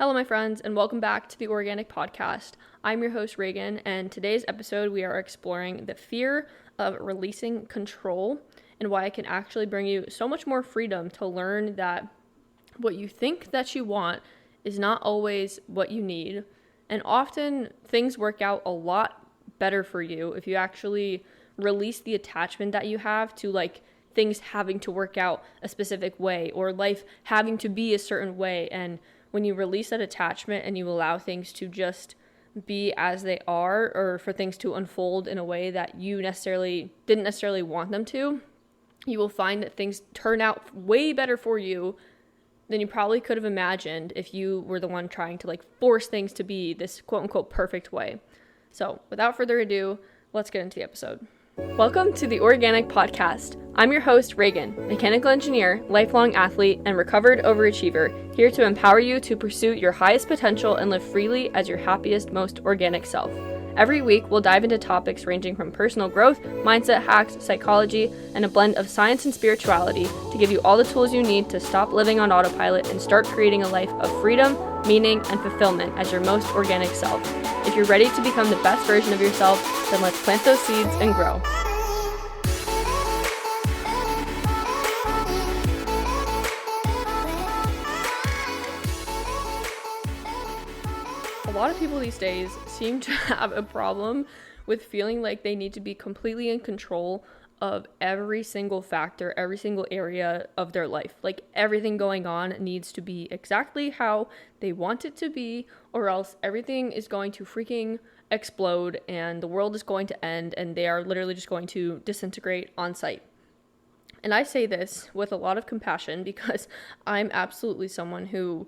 Hello, my friends, and welcome back to the Oreaganic podcast. I'm your host, Reagan, and today's episode we are exploring the fear of releasing control and why it can actually bring you so much more freedom to learn that what you think that you want is not always what you need. And often things work out a lot better for you if you actually release the attachment that you have to things having to work out a specific way or life having to be a certain way. And when you release that attachment and you allow things to just be as they are, or for things to unfold in a way that you didn't necessarily want them to, you will find that things turn out way better for you than you probably could have imagined if you were the one trying to force things to be this quote unquote perfect way. So without further ado, let's get into the episode. Welcome to the Oreaganic podcast. I'm your host, Reagan, mechanical engineer, lifelong athlete, and recovered overachiever, here to empower you to pursue your highest potential and live freely as your happiest, most organic self. Every week, we'll dive into topics ranging from personal growth, mindset hacks, psychology, and a blend of science and spirituality to give you all the tools you need to stop living on autopilot and start creating a life of freedom, meaning, and fulfillment as your most organic self. If you're ready to become the best version of yourself, then let's plant those seeds and grow. A lot of people these days seem to have a problem with feeling like they need to be completely in control of every single factor, every single area of their life. Everything going on needs to be exactly how they want it to be, or else everything is going to freaking explode and the world is going to end and they are literally just going to disintegrate on sight. And I say this with a lot of compassion because I'm absolutely someone who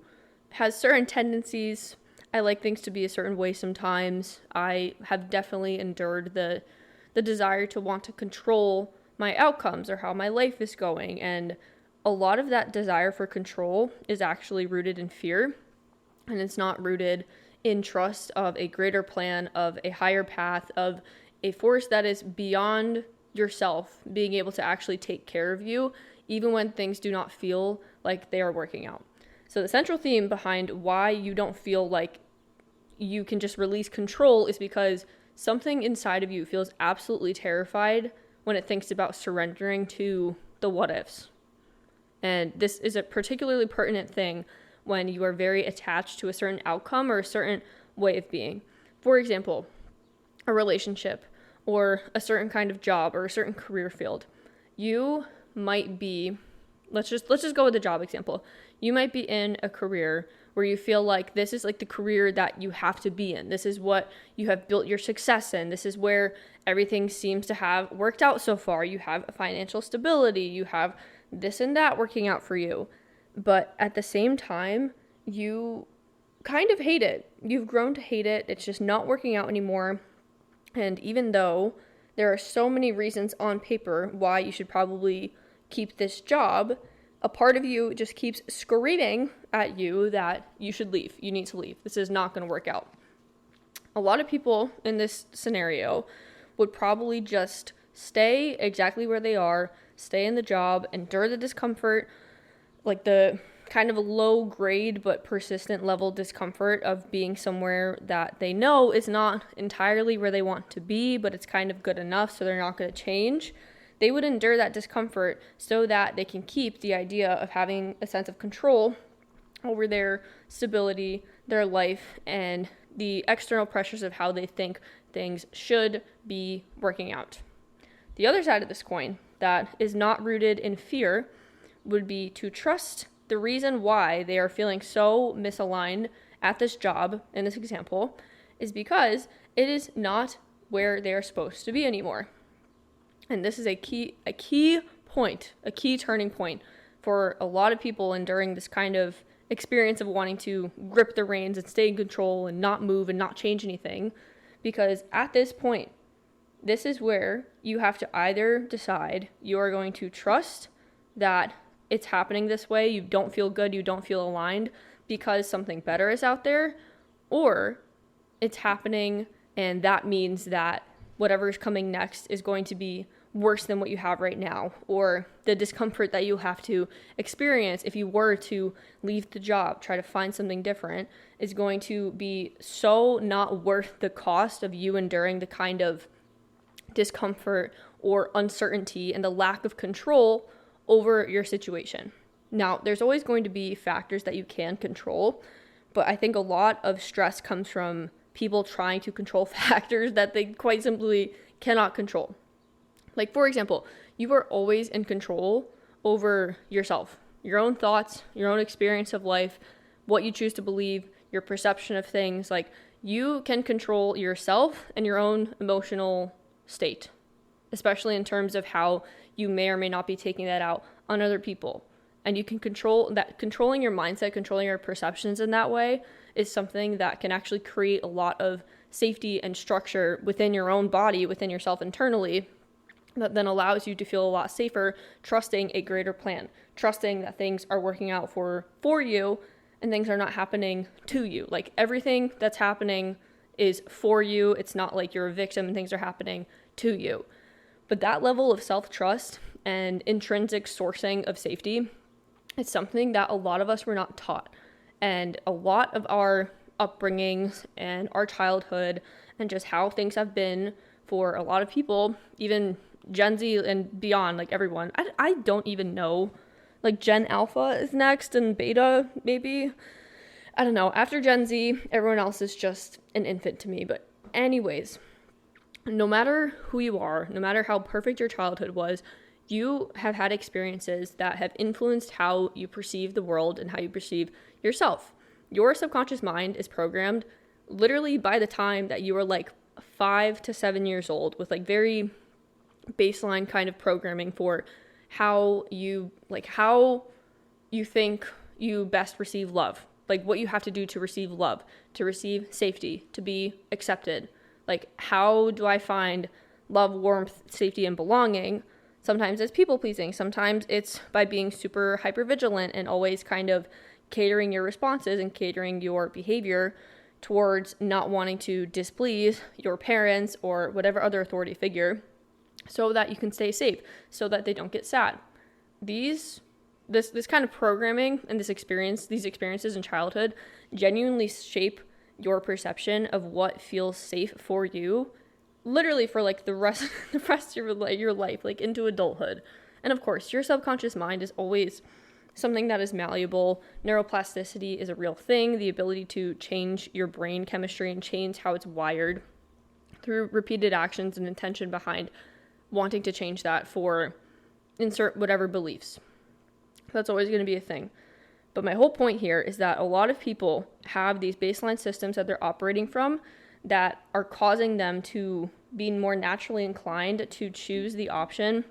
has certain tendencies. I like things to be a certain way sometimes. I have definitely endured the desire to want to control my outcomes or how my life is going. And a lot of that desire for control is actually rooted in fear. And it's not rooted in trust of a greater plan, of a higher path, of a force that is beyond yourself, being able to actually take care of you, even when things do not feel like they are working out. So the central theme behind why you don't feel like you can just release control is because something inside of you feels absolutely terrified when it thinks about surrendering to the what ifs. And this is a particularly pertinent thing when you are very attached to a certain outcome or a certain way of being. For example, a relationship or a certain kind of job or a certain career field. You might be, let's just go with the job example. You might be in a career where you feel like this is the career that you have to be in. This is what you have built your success in. This is where everything seems to have worked out so far. You have financial stability. You have this and that working out for you. But at the same time, you kind of hate it. You've grown to hate it. It's just not working out anymore. And even though there are so many reasons on paper why you should probably keep this job, a part of you just keeps screaming at you that you should leave. You need to leave. This is not going to work out. A lot of people in this scenario would probably just stay exactly where they are, stay in the job, endure the discomfort, the kind of a low grade but persistent level discomfort of being somewhere that they know is not entirely where they want to be, but it's kind of good enough, so they're not going to change. They would endure that discomfort so that they can keep the idea of having a sense of control over their stability, their life, and the external pressures of how they think things should be working out. The other side of this coin that is not rooted in fear would be to trust the reason why they are feeling so misaligned at this job, in this example, is because it is not where they are supposed to be anymore. And this is a key point, a key turning point for a lot of people enduring this kind of experience of wanting to grip the reins and stay in control and not move and not change anything. Because at this point, this is where you have to either decide you are going to trust that it's happening this way, you don't feel good, you don't feel aligned because something better is out there, or it's happening and that means that whatever is coming next is going to be worse than what you have right now, or the discomfort that you have to experience if you were to leave the job, try to find something different, is going to be so not worth the cost of you enduring the kind of discomfort or uncertainty and the lack of control over your situation. Now, there's always going to be factors that you can control, but I think a lot of stress comes from people trying to control factors that they quite simply cannot control. Like, for example, you are always in control over yourself, your own thoughts, your own experience of life, what you choose to believe, your perception of things. Like, you can control yourself and your own emotional state, especially in terms of how you may or may not be taking that out on other people. And you can control that. Controlling your mindset, controlling your perceptions in that way is something that can actually create a lot of safety and structure within your own body, within yourself internally, that then allows you to feel a lot safer, trusting a greater plan, trusting that things are working out for you and things are not happening to you. Like, everything that's happening is for you. It's not like you're a victim and things are happening to you. But that level of self-trust and intrinsic sourcing of safety is something that a lot of us were not taught. And a lot of our upbringings and our childhood and just how things have been for a lot of people, even Gen Z and beyond, like everyone. I don't even know. Like, Gen Alpha is next and Beta, maybe. I don't know. After Gen Z, everyone else is just an infant to me. But anyways, no matter who you are, no matter how perfect your childhood was, you have had experiences that have influenced how you perceive the world and how you perceive yourself. Your subconscious mind is programmed literally by the time that you were like 5 to 7 years old, with like very baseline kind of programming for how you think you best receive love, like what you have to do to receive love, to receive safety, to be accepted. Like, how do I find love, warmth, safety, and belonging? Sometimes it's people pleasing. Sometimes it's by being super hyper vigilant and always kind of catering your responses and catering your behavior towards not wanting to displease your parents or whatever other authority figure, so that you can stay safe, so that they don't get sad. This kind of programming and these experiences in childhood genuinely shape your perception of what feels safe for you, literally for like the rest of your life, like into adulthood. And of course, your subconscious mind is always something that is malleable. Neuroplasticity is a real thing, the ability to change your brain chemistry and change how it's wired through repeated actions and intention behind wanting to change that for insert whatever beliefs. That's always going to be a thing. But my whole point here is that a lot of people have these baseline systems that they're operating from that are causing them to be more naturally inclined to choose the option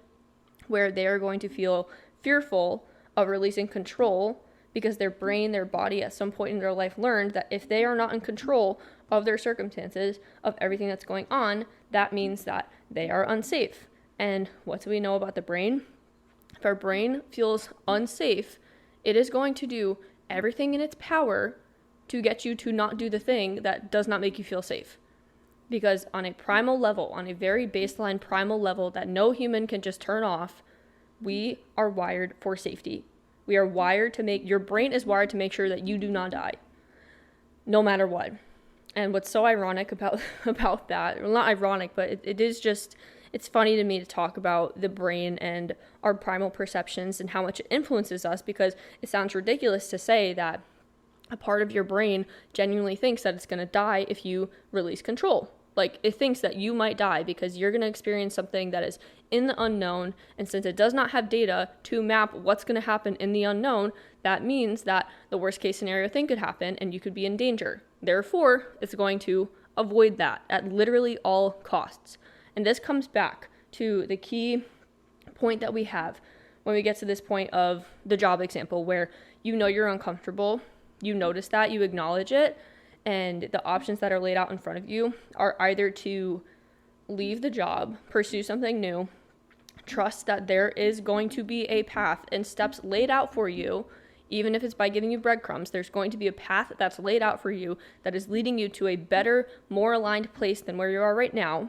where they are going to feel fearful of releasing control, because their brain, their body at some point in their life learned that if they are not in control of their circumstances, of everything that's going on, that means that they are unsafe. And what do we know about the brain? If our brain feels unsafe, it is going to do everything in its power to get you to not do the thing that does not make you feel safe. Because on a primal level, on a very baseline primal level that no human can just turn off, we are wired for safety. We are wired to your brain is wired to make sure that you do not die, no matter what. And what's so ironic about that, well, not ironic, but it is just, it's funny to me to talk about the brain and our primal perceptions and how much it influences us, because it sounds ridiculous to say that a part of your brain genuinely thinks that it's going to die if you release control. Like, it thinks that you might die because you're going to experience something that is in the unknown. And since it does not have data to map what's going to happen in the unknown, that means that the worst case scenario thing could happen and you could be in danger. Therefore, it's going to avoid that at literally all costs. And this comes back to the key point that we have when we get to this point of the job example, where you know you're uncomfortable, you notice that, you acknowledge it, and the options that are laid out in front of you are either to leave the job, pursue something new, trust that there is going to be a path and steps laid out for you, even if it's by giving you breadcrumbs. There's going to be a path that's laid out for you that is leading you to a better, more aligned place than where you are right now.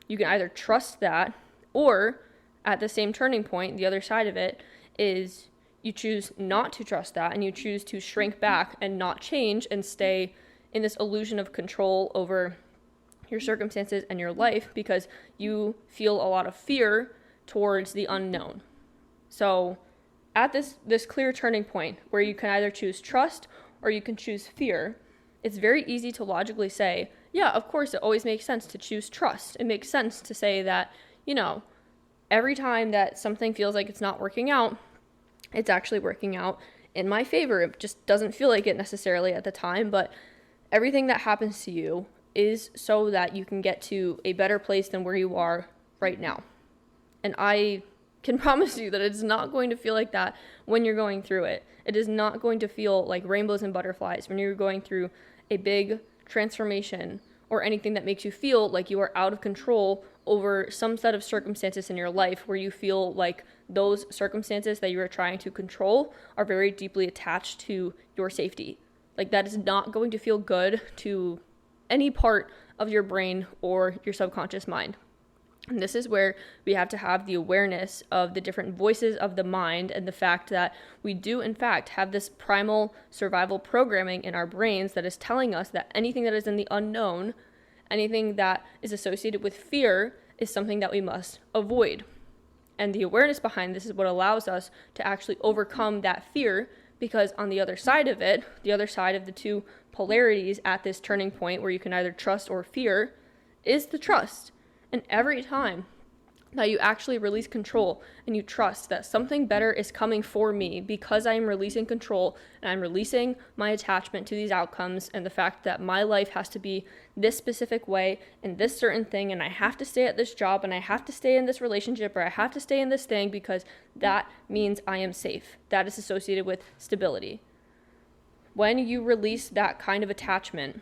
You can either trust that, or At the same turning point, the other side of it is you choose not to trust that, and you choose to shrink back and not change and stay in this illusion of control over your circumstances and your life because you feel a lot of fear towards the unknown. So at this clear turning point where you can either choose trust or you can choose fear, it's very easy to logically say, yeah, of course, it always makes sense to choose trust. It makes sense to say that, every time that something feels like it's not working out, it's actually working out in my favor. It just doesn't feel like it necessarily at the time, but everything that happens to you is so that you can get to a better place than where you are right now. And I can promise you that it's not going to feel like that when you're going through it. It is not going to feel like rainbows and butterflies when you're going through a big transformation or anything that makes you feel like you are out of control over some set of circumstances in your life where you feel like those circumstances that you are trying to control are very deeply attached to your safety. Like, that is not going to feel good to any part of your brain or your subconscious mind. And this is where we have to have the awareness of the different voices of the mind and the fact that we do, in fact, have this primal survival programming in our brains that is telling us that anything that is in the unknown, anything that is associated with fear, is something that we must avoid. And the awareness behind this is what allows us to actually overcome that fear, because on the other side of it, the other side of the two polarities at this turning point where you can either trust or fear, is the trust. And every time that you actually release control and you trust that something better is coming for me because I am releasing control and I'm releasing my attachment to these outcomes and the fact that my life has to be this specific way and this certain thing, and I have to stay at this job and I have to stay in this relationship or I have to stay in this thing because that means I am safe. That is associated with stability. When you release that kind of attachment,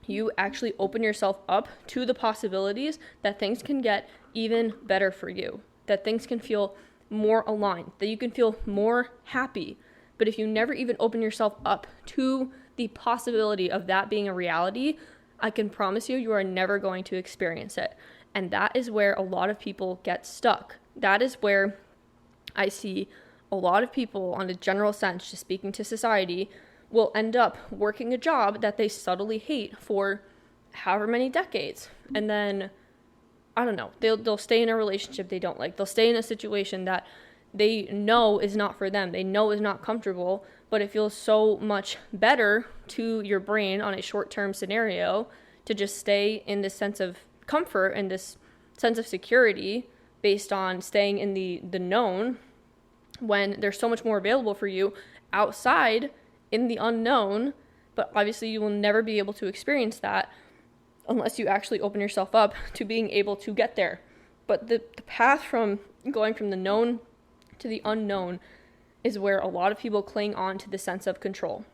you actually open yourself up to the possibilities that things can get even better for you, that things can feel more aligned, that you can feel more happy. But if you never even open yourself up to the possibility of that being a reality, I can promise you, you are never going to experience it. And that is where a lot of people get stuck. That is where I see a lot of people, on a general sense, just speaking to society, will end up working a job that they subtly hate for however many decades. And then, I don't know, they'll stay in a relationship they don't like. They'll stay in a situation that they know is not for them. They know is not comfortable, but it feels so much better to your brain on a short-term scenario to just stay in this sense of comfort and this sense of security based on staying in the known, when there's so much more available for you outside in the unknown. But obviously you will never be able to experience that unless you actually open yourself up to being able to get there. But the path from going from the known to the unknown is where a lot of people cling on to the sense of control.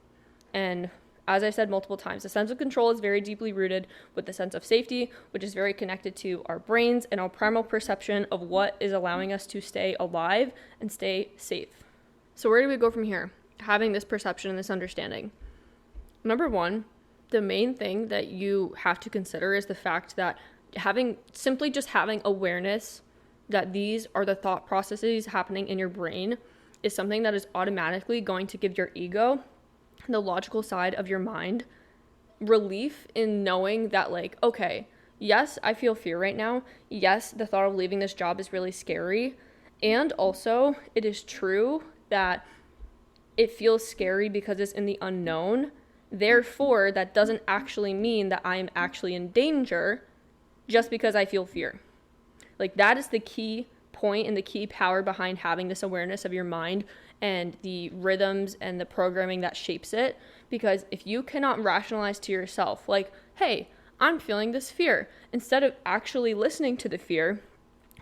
And as I said multiple times, the sense of control is very deeply rooted with the sense of safety, which is very connected to our brains and our primal perception of what is allowing us to stay alive and stay safe. So where do we go from here? Having this perception and this understanding. Number one, the main thing that you have to consider is the fact that having awareness that these are the thought processes happening in your brain is something that is automatically going to give your ego, the logical side of your mind, relief in knowing that, like, okay, yes, I feel fear right now. Yes, the thought of leaving this job is really scary. And also, it is true that it feels scary because it's in the unknown. Therefore, that doesn't actually mean that I am actually in danger just because I feel fear. Like, that is the key point and the key power behind having this awareness of your mind and the rhythms and the programming that shapes it. Because if you cannot rationalize to yourself, like, hey, I'm feeling this fear, instead of actually listening to the fear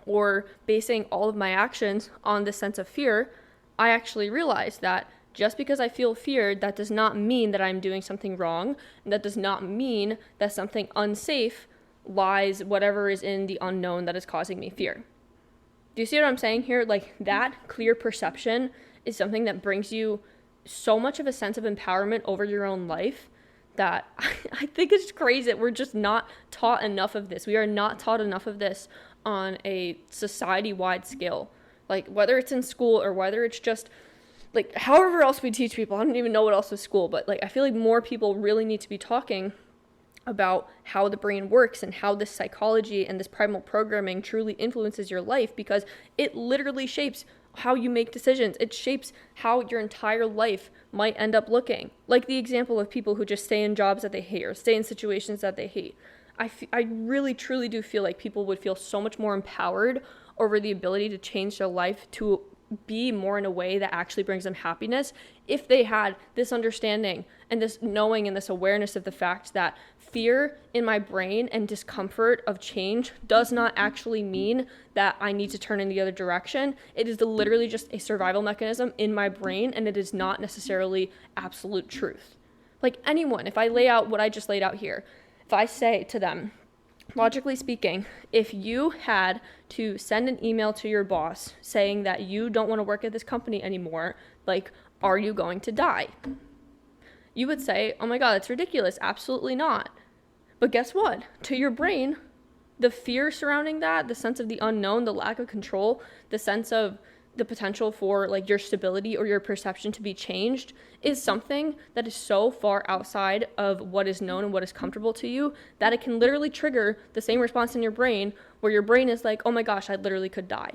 or basing all of my actions on the sense of fear, I actually realize that just because I feel fear, that does not mean that I'm doing something wrong. And that does not mean that something unsafe lies, whatever is in the unknown that is causing me fear. Do you see what I'm saying here? Like, that clear perception is something that brings you so much of a sense of empowerment over your own life that I think it's crazy that we're just not taught enough of this. We are not taught enough of this on a society-wide scale. Like, whether it's in school or whether it's just, like, however else we teach people. I don't even know what else is school, but, like, I feel like more people really need to be talking about how the brain works and how this psychology and this primal programming truly influences your life, because it literally shapes how you make decisions. It shapes how your entire life might end up looking. Like the example of people who just stay in jobs that they hate or stay in situations that they hate. I really, truly do feel like people would feel so much more empowered over the ability to change their life to be more in a way that actually brings them happiness if they had this understanding and this knowing and this awareness of the fact that fear in my brain and discomfort of change does not actually mean that I need to turn in the other direction. It is literally just a survival mechanism in my brain, and it is not necessarily absolute truth. Like anyone, if I lay out what I just laid out here, if I say to them, logically speaking, if you had to send an email to your boss saying that you don't want to work at this company anymore, like, are you going to die? You would say, oh my God, that's ridiculous. Absolutely not. But guess what? To your brain, the fear surrounding that, the sense of the unknown, the lack of control, the sense of the potential for like your stability or your perception to be changed is something that is so far outside of what is known and what is comfortable to you that it can literally trigger the same response in your brain where your brain is like, oh my gosh, I literally could die.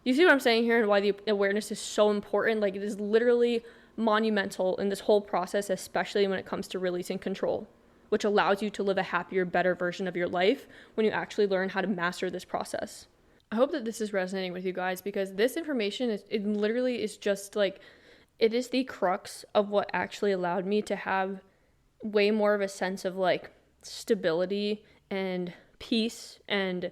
You see what I'm saying here and why the awareness is so important? Like, it is literally monumental in this whole process, especially when it comes to releasing control, which allows you to live a happier, better version of your life when you actually learn how to master this process. I hope that this is resonating with you guys, because this information it literally is just like, it is the crux of what actually allowed me to have way more of a sense of like stability and peace and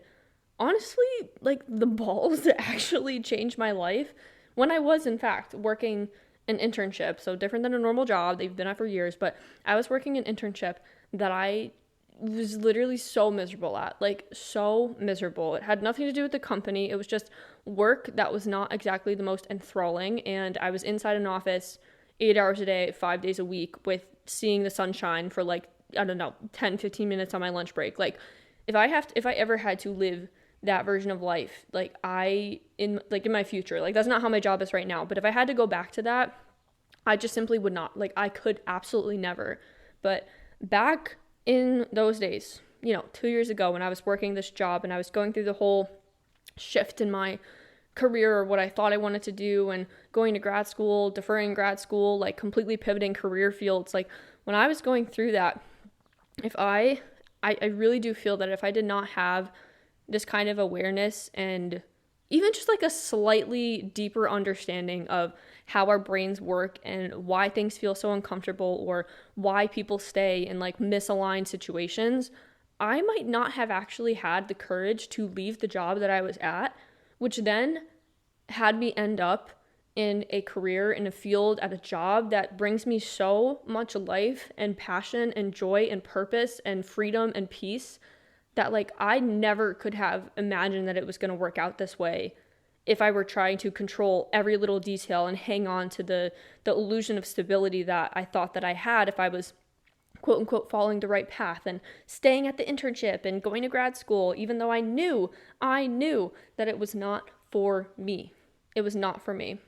honestly like the balls to actually change my life when I was in fact working an internship. So different than a normal job they've been at for years, but I was working an internship that I was literally so miserable at, like so miserable. It had nothing to do with the company. It was just work that was not exactly the most enthralling. And I was inside an office 8 hours a day, 5 days a week with seeing the sunshine for like, I don't know, 10, 15 minutes on my lunch break. Like if I ever had to live that version of life, like in my future, like that's not how my job is right now. But if I had to go back to that, I just simply would not. Like I could absolutely never. But back in those days, 2 years ago when I was working this job and I was going through the whole shift in my career or what I thought I wanted to do and going to grad school, deferring grad school, like completely pivoting career fields, like when I was going through that, if I really do feel that if I did not have this kind of awareness and even just like a slightly deeper understanding of how our brains work and why things feel so uncomfortable or why people stay in like misaligned situations, I might not have actually had the courage to leave the job that I was at, which then had me end up in a career, in a field, at a job that brings me so much life and passion and joy and purpose and freedom and peace that like I never could have imagined that it was going to work out this way if I were trying to control every little detail and hang on to the illusion of stability that I thought that I had if I was quote unquote following the right path and staying at the internship and going to grad school, even though I knew that it was not for me. It was not for me.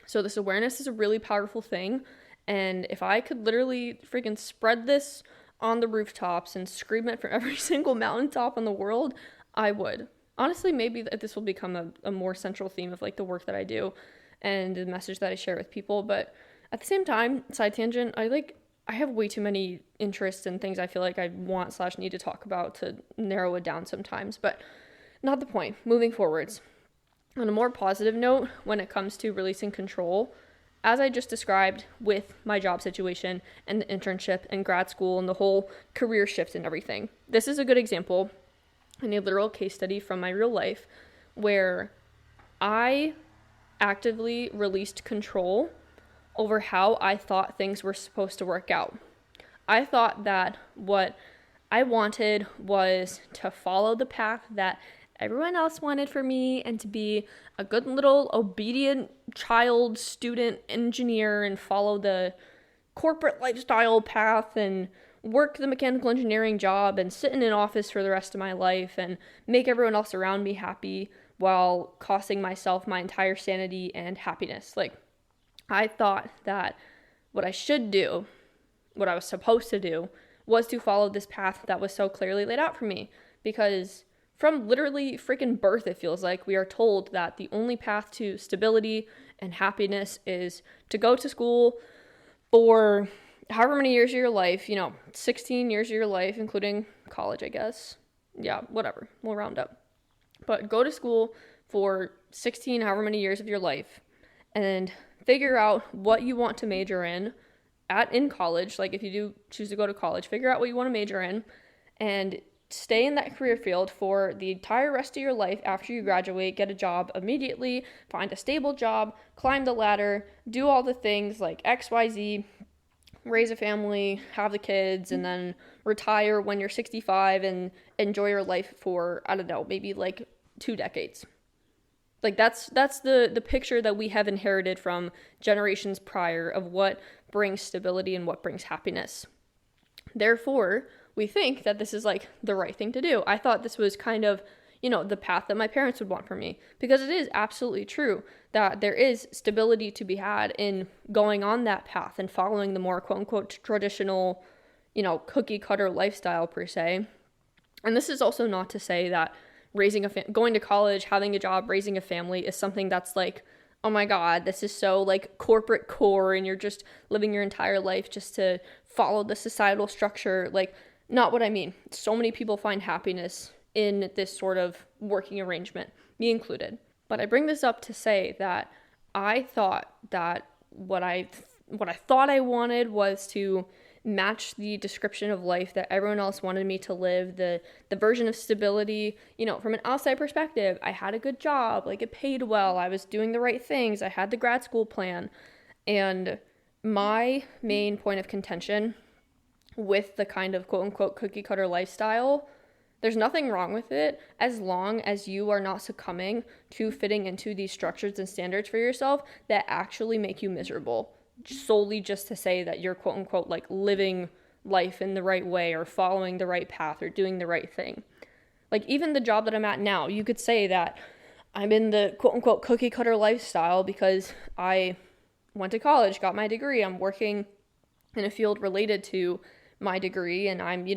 So this awareness is a really powerful thing. And if I could literally freaking spread this on the rooftops and scream it from every single mountaintop in the world, I would. Honestly, maybe this will become a more central theme of like the work that I do and the message that I share with people. But at the same time, side tangent, I have way too many interests and things I feel like I want/need to talk about to narrow it down sometimes, but not the point. Moving forwards. On a more positive note, when it comes to releasing control, as I just described with my job situation and the internship and grad school and the whole career shift and everything, this is a good example and a literal case study from my real life where I actively released control over how I thought things were supposed to work out. I thought that what I wanted was to follow the path that everyone else wanted for me and to be a good little obedient child, student, engineer, and follow the corporate lifestyle path and work the mechanical engineering job and sit in an office for the rest of my life and make everyone else around me happy while costing myself my entire sanity and happiness. Like, I thought that what I should do, what I was supposed to do, was to follow this path that was so clearly laid out for me. Because from literally freaking birth, it feels like, we are told that the only path to stability and happiness is to go to school for however many years of your life, 16 years of your life, including college, I guess. Yeah, whatever. We'll round up. But go to school for 16, however many years of your life, and figure out what you want to major in college. Like, if you do choose to go to college, figure out what you want to major in and stay in that career field for the entire rest of your life after you graduate, get a job immediately, find a stable job, climb the ladder, do all the things like XYZ, raise a family, have the kids, and then retire when you're 65 and enjoy your life for, I don't know, maybe like 2 decades. Like, that's the picture that we have inherited from generations prior of what brings stability and what brings happiness. Therefore, we think that this is like the right thing to do. I thought this was kind of, the path that my parents would want for me, because it is absolutely true that there is stability to be had in going on that path and following the more quote unquote traditional, cookie cutter lifestyle per se. And this is also not to say that going to college, having a job, raising a family is something that's like, oh my God, this is so like corporate core and you're just living your entire life just to follow the societal structure. Like, not what I mean. So many people find happiness in this sort of working arrangement, me included. But I bring this up to say that I thought that what I thought I wanted was to match the description of life that everyone else wanted me to live, the version of stability, from an outside perspective. I had a good job, like it paid well, I was doing the right things, I had the grad school plan. And my main point of contention with the kind of quote unquote cookie cutter lifestyle, there's nothing wrong with it as long as you are not succumbing to fitting into these structures and standards for yourself that actually make you miserable, solely just to say that you're quote unquote like living life in the right way or following the right path or doing the right thing. Like, even the job that I'm at now, you could say that I'm in the quote unquote cookie cutter lifestyle because I went to college, got my degree, I'm working in a field related to my degree, and I'm,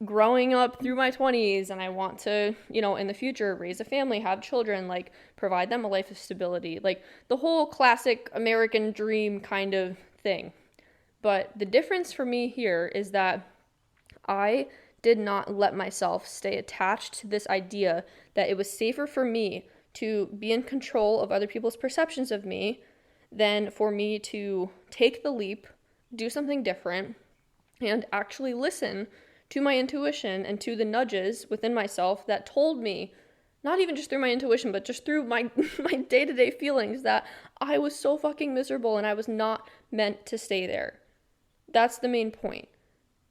growing up through my 20s, and I want to, in the future, raise a family, have children, like provide them a life of stability, like the whole classic American dream kind of thing. But the difference for me here is that I did not let myself stay attached to this idea that it was safer for me to be in control of other people's perceptions of me than for me to take the leap, do something different, and actually listen to my intuition and to the nudges within myself that told me, not even just through my intuition, but just through my day-to-day feelings, that I was so fucking miserable and I was not meant to stay there. That's the main point.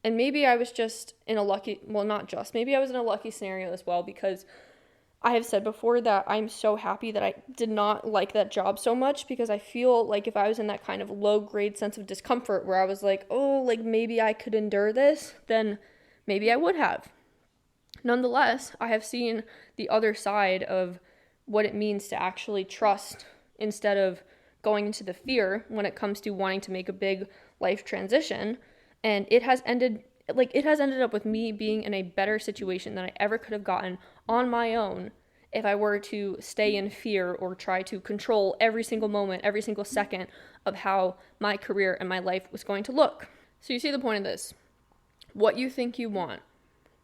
And maybe I was just in a lucky, well, not just, maybe I was in a lucky scenario as well, because I have said before that I'm so happy that I did not like that job so much, because I feel like if I was in that kind of low-grade sense of discomfort where I was like, oh, like maybe I could endure this, then maybe I would have. Nonetheless, I have seen the other side of what it means to actually trust instead of going into the fear when it comes to wanting to make a big life transition. And it has ended up with me being in a better situation than I ever could have gotten on my own if I were to stay in fear or try to control every single moment, every single second of how my career and my life was going to look. So you see the point of this. What you think you want,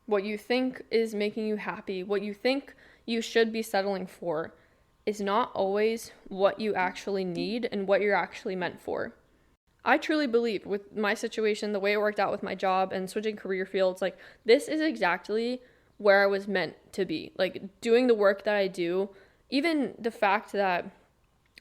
what you think is making you happy, what you think you should be settling for is not always what you actually need and what you're actually meant for. I truly believe with my situation, the way it worked out with my job and switching career fields, like this is exactly where I was meant to be. Like doing the work that I do, even the fact that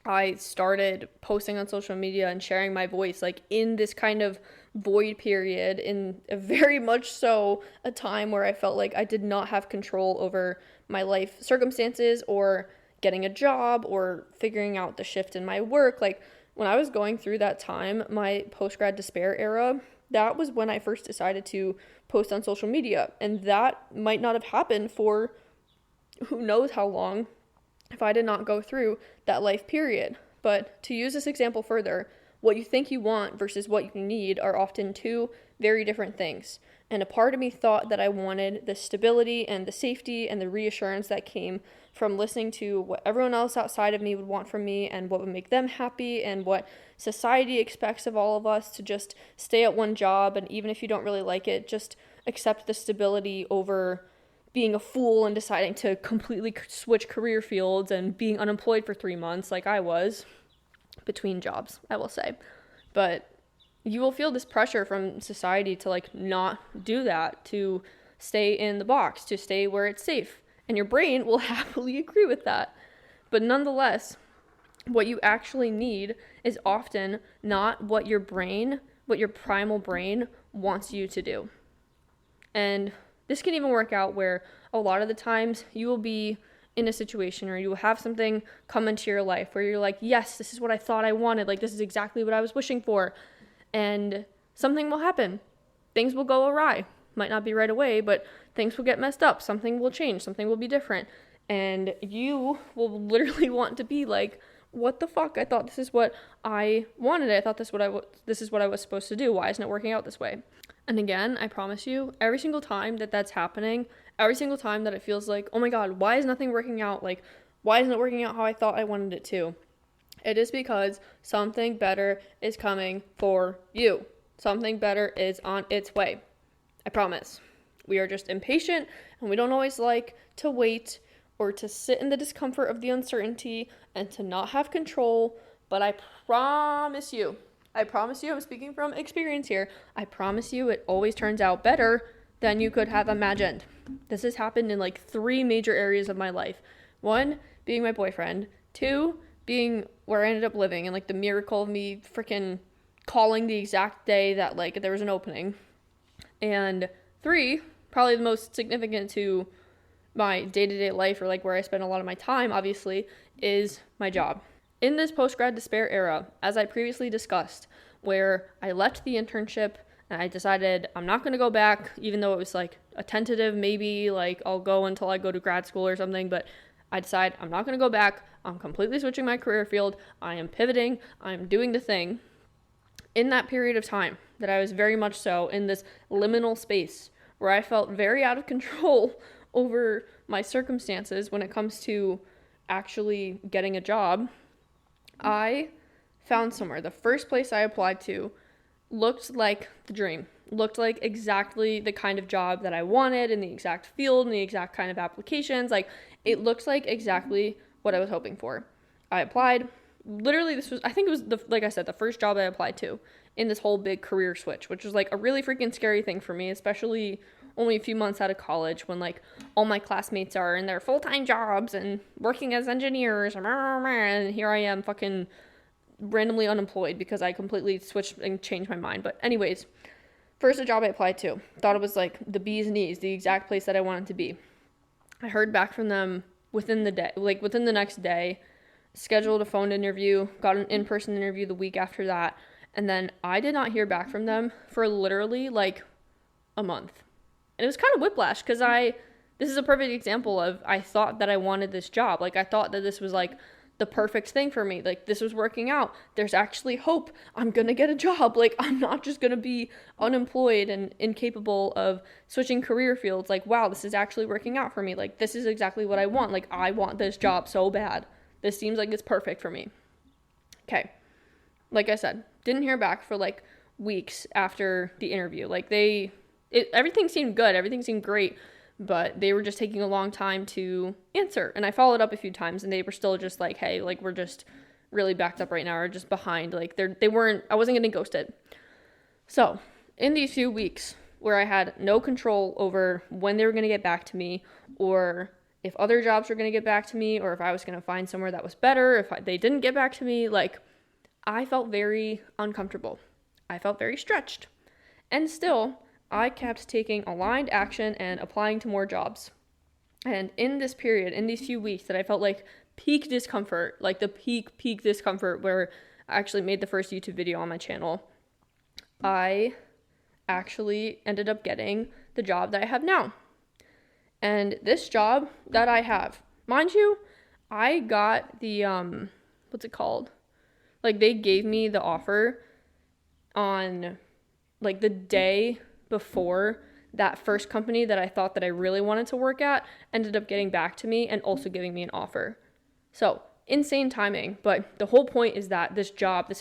I started posting on social media and sharing my voice, like in this kind of void period, in a very much so a time where I felt like I did not have control over my life circumstances or getting a job or figuring out the shift in my work. Like when I was going through that time, my post-grad despair era, that was when I first decided to post on social media. And that might not have happened for who knows how long if I did not go through that life period. But to use this example further, what you think you want versus what you need are often two very different things. And a part of me thought that I wanted the stability and the safety and the reassurance that came from listening to what everyone else outside of me would want from me and what would make them happy and what society expects of all of us, to just stay at one job, and even if you don't really like it, just accept the stability over being a fool and deciding to completely switch career fields and being unemployed for 3 months like I was between jobs, I will say. But you will feel this pressure from society to like not do that, to stay in the box, to stay where it's safe. And your brain will happily agree with that. But nonetheless, what you actually need is often not what your primal brain wants you to do. And this can even work out where a lot of the times you will be in a situation or you will have something come into your life where you're like, yes, this is what I thought I wanted. Like, this is exactly what I was wishing for. And something will happen. Things will go awry. Might not be right away, but things will get messed up. Something will change. Something will be different. And you will literally want to be like, what the fuck? I thought this is what I wanted. I thought this is what I was supposed to do. Why isn't it working out this way? And again, I promise you, every single time that that's happening, every single time that it feels like, oh my God, why is nothing working out? Like, why isn't it working out how I thought I wanted it to? It is because something better is coming for you. Something better is on its way. I promise. We are just impatient and we don't always like to wait or to sit in the discomfort of the uncertainty and to not have control. But I promise you, I'm speaking from experience here. I promise you it always turns out better than you could have imagined. This has happened in like 3 major areas of my life. 1, being my boyfriend. 2, being where I ended up living and like the miracle of me freaking calling the exact day that like there was an opening. And 3, probably the most significant to my day-to-day life, or like where I spend a lot of my time, obviously, is my job. In this post-grad despair era, as I previously discussed, where I left the internship and I decided I'm not going to go back, even though it was like a tentative, maybe like I'll go until I go to grad school or something, but I decide I'm not going to go back. I'm completely switching my career field. I am pivoting. I'm doing the thing. In that period of time that I was very much so in this liminal space where I felt very out of control over my circumstances when it comes to actually getting a job, I found somewhere. The first place I applied to looked like the dream, looked like exactly the kind of job that I wanted in the exact field and the exact kind of applications. Like, it looked like exactly what I was hoping for. I applied. Literally, I think it was like I said, the first job I applied to in this whole big career switch, which was like a really freaking scary thing for me, especially only a few months out of college when like all my classmates are in their full-time jobs and working as engineers, and here I am fucking randomly unemployed because I completely switched and changed my mind. But anyways, first a job I applied to, thought it was like the bee's knees, the exact place that I wanted to be. I heard back from them within the next day, scheduled a phone interview, got an in-person interview the week after that, and then I did not hear back from them for literally like a month. And it was kind of whiplash because this is a perfect example of I thought that I wanted this job. Like, I thought that this was like the perfect thing for me. Like, this was working out. There's actually hope. I'm going to get a job. Like, I'm not just going to be unemployed and incapable of switching career fields. Like, wow, this is actually working out for me. Like, this is exactly what I want. Like, I want this job so bad. This seems like it's perfect for me. Okay. Like I said, didn't hear back for like weeks after the interview. Like, everything seemed good. Everything seemed great. But they were just taking a long time to answer. And I followed up a few times and they were still just like, hey, like, we're just really backed up right now, or just behind. Like, I wasn't getting ghosted. So in these few weeks where I had no control over when they were going to get back to me, or if other jobs were going to get back to me, or if I was going to find somewhere that was better, if they didn't get back to me, like, I felt very uncomfortable. I felt very stretched. And still, I kept taking aligned action and applying to more jobs. And in this period, in these few weeks that I felt like peak discomfort, like the peak discomfort where I actually made the first YouTube video on my channel, I actually ended up getting the job that I have now. And this job that I have, mind you, I got the, what's it called? Like, they gave me the offer on, like, the day before that first company that I thought that I really wanted to work at ended up getting back to me and also giving me an offer. So, insane timing. But the whole point is that this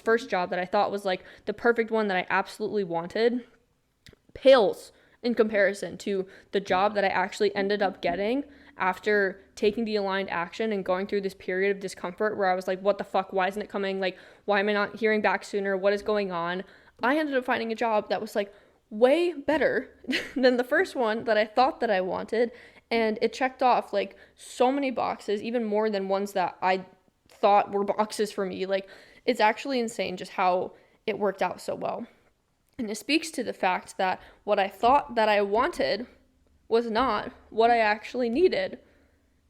first job that I thought was like the perfect one that I absolutely wanted, pales in comparison to the job that I actually ended up getting after taking the aligned action and going through this period of discomfort where I was like, what the fuck? Why isn't it coming? Like, why am I not hearing back sooner? What is going on? I ended up finding a job that was like way better than the first one that I thought that I wanted. And it checked off like so many boxes, even more than ones that I thought were boxes for me. Like, it's actually insane just how it worked out so well. And it speaks to the fact that what I thought that I wanted was not what I actually needed.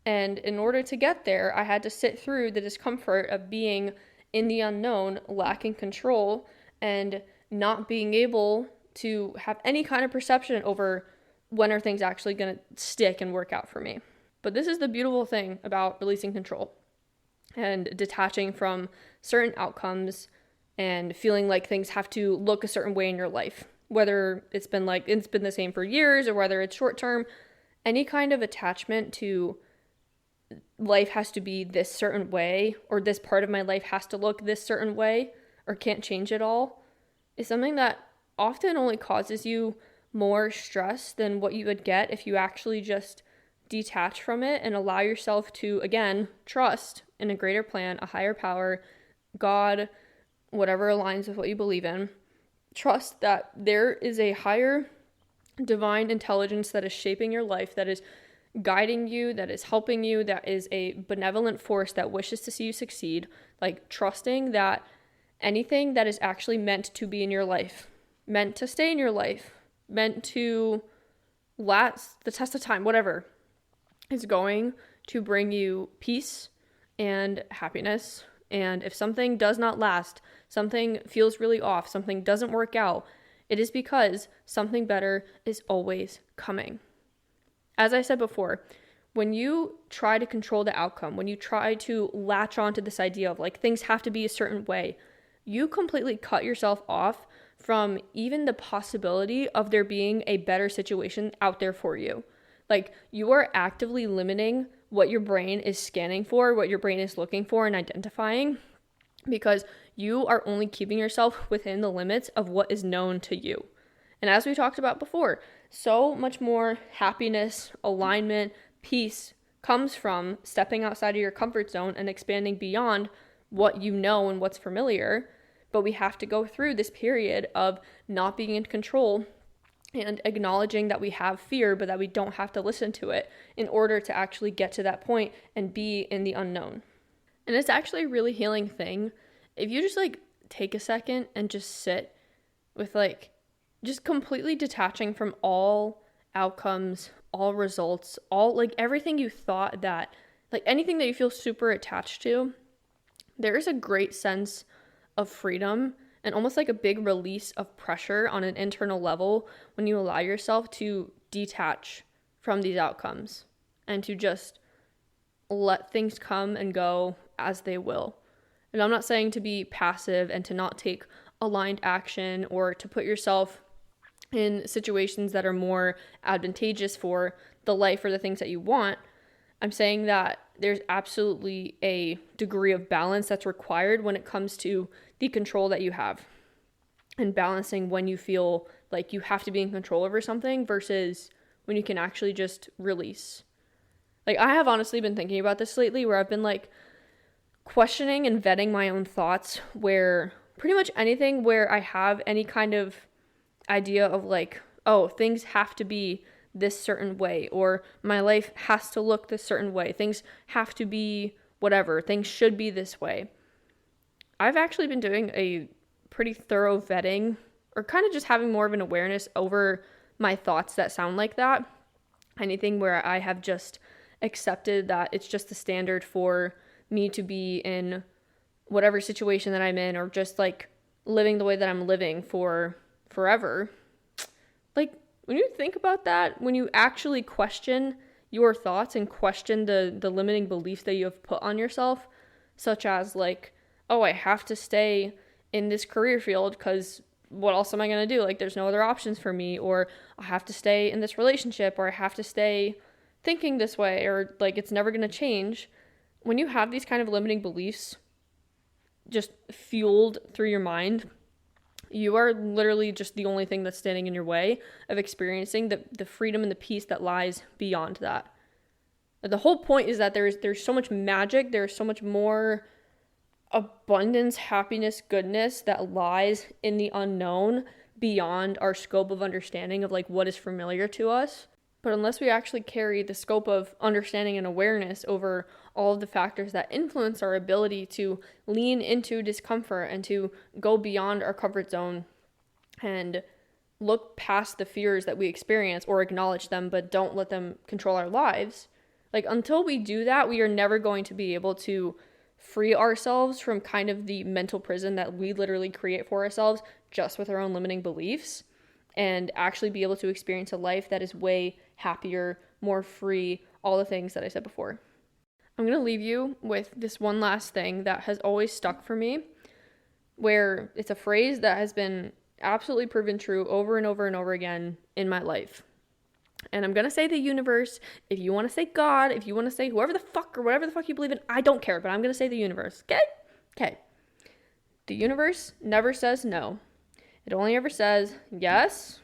And in order to get there, I had to sit through the discomfort of being in the unknown, lacking control, and not being able to have any kind of perception over when are things actually going to stick and work out for me. But this is the beautiful thing about releasing control and detaching from certain outcomes and feeling like things have to look a certain way in your life, whether it's been the same for years or whether it's short term. Any kind of attachment to life has to be this certain way, or this part of my life has to look this certain way, or can't change at all, is something that often only causes you more stress than what you would get if you actually just detach from it and allow yourself to, again, trust in a greater plan, a higher power, God, whatever aligns with what you believe in. Trust that there is a higher divine intelligence that is shaping your life, that is guiding you, that is helping you, that is a benevolent force that wishes to see you succeed. Like, trusting that anything that is actually meant to be in your life, meant to stay in your life, meant to last the test of time, whatever, is going to bring you peace and happiness. And if something does not last, something feels really off, something doesn't work out, it is because something better is always coming. As I said before, when you try to control the outcome, when you try to latch onto this idea of like things have to be a certain way, you completely cut yourself off from even the possibility of there being a better situation out there for you. Like, you are actively limiting what your brain is scanning for, what your brain is looking for and identifying, because you are only keeping yourself within the limits of what is known to you. And as we talked about before, so much more happiness, alignment, peace comes from stepping outside of your comfort zone and expanding beyond what you know and what's familiar. But we have to go through this period of not being in control and acknowledging that we have fear, but that we don't have to listen to it in order to actually get to that point and be in the unknown. And it's actually a really healing thing if you just like take a second and just sit with like just completely detaching from all outcomes, all results, all like everything you thought that, like anything that you feel super attached to. There is a great sense of freedom and almost like a big release of pressure on an internal level when you allow yourself to detach from these outcomes and to just let things come and go as they will. And I'm not saying to be passive and to not take aligned action or to put yourself in situations that are more advantageous for the life or the things that you want. I'm saying that there's absolutely a degree of balance that's required when it comes to the control that you have and balancing when you feel like you have to be in control over something versus when you can actually just release. Like, I have honestly been thinking about this lately where I've been like questioning and vetting my own thoughts, where pretty much anything where I have any kind of idea of like, oh, things have to be this certain way, or my life has to look this certain way, things have to be whatever, things should be this way. I've actually been doing a pretty thorough vetting, or kind of just having more of an awareness over my thoughts that sound like that. Anything where I have just accepted that it's just the standard for me to be in whatever situation that I'm in, or just like living the way that I'm living for forever. Like, when you think about that, when you actually question your thoughts and question the limiting beliefs that you have put on yourself, such as like, oh, I have to stay in this career field because what else am I going to do? Like, there's no other options for me, or I have to stay in this relationship, or I have to stay thinking this way, or like it's never going to change. When you have these kind of limiting beliefs just fueled through your mind, you are literally just the only thing that's standing in your way of experiencing the freedom and the peace that lies beyond that. The whole point is that there's so much magic, there's so much more abundance, happiness, goodness that lies in the unknown beyond our scope of understanding of like what is familiar to us. But unless we actually carry the scope of understanding and awareness over all of the factors that influence our ability to lean into discomfort and to go beyond our comfort zone and look past the fears that we experience, or acknowledge them but don't let them control our lives, like until we do that, we are never going to be able to free ourselves from kind of the mental prison that we literally create for ourselves just with our own limiting beliefs, and actually be able to experience a life that is way happier, more free, all the things that I said before. I'm going to leave you with this one last thing that has always stuck for me, where it's a phrase that has been absolutely proven true over and over and over again in my life. And I'm going to say the universe. If you want to say God, if you want to say whoever the fuck or whatever the fuck you believe in, I don't care, but I'm going to say the universe. Okay? Okay. The universe never says no. It only ever says yes,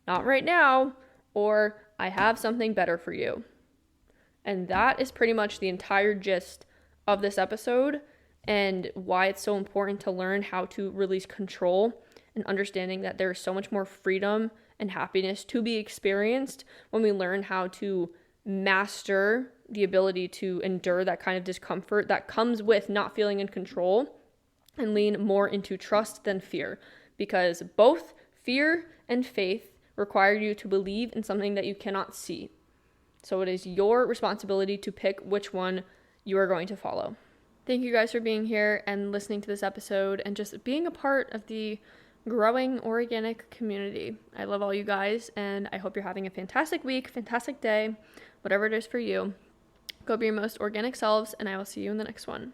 not right now, or I have something better for you. And that is pretty much the entire gist of this episode, and why it's so important to learn how to release control, and understanding that there is so much more freedom and happiness to be experienced when we learn how to master the ability to endure that kind of discomfort that comes with not feeling in control, and lean more into trust than fear. Because both fear and faith require you to believe in something that you cannot see. So it is your responsibility to pick which one you are going to follow. Thank you guys for being here and listening to this episode and just being a part of the growing Oreaganic community. I love all you guys, and I hope you're having a fantastic week, fantastic day, whatever it is for you. Go be your most organic selves, and I will see you in the next one.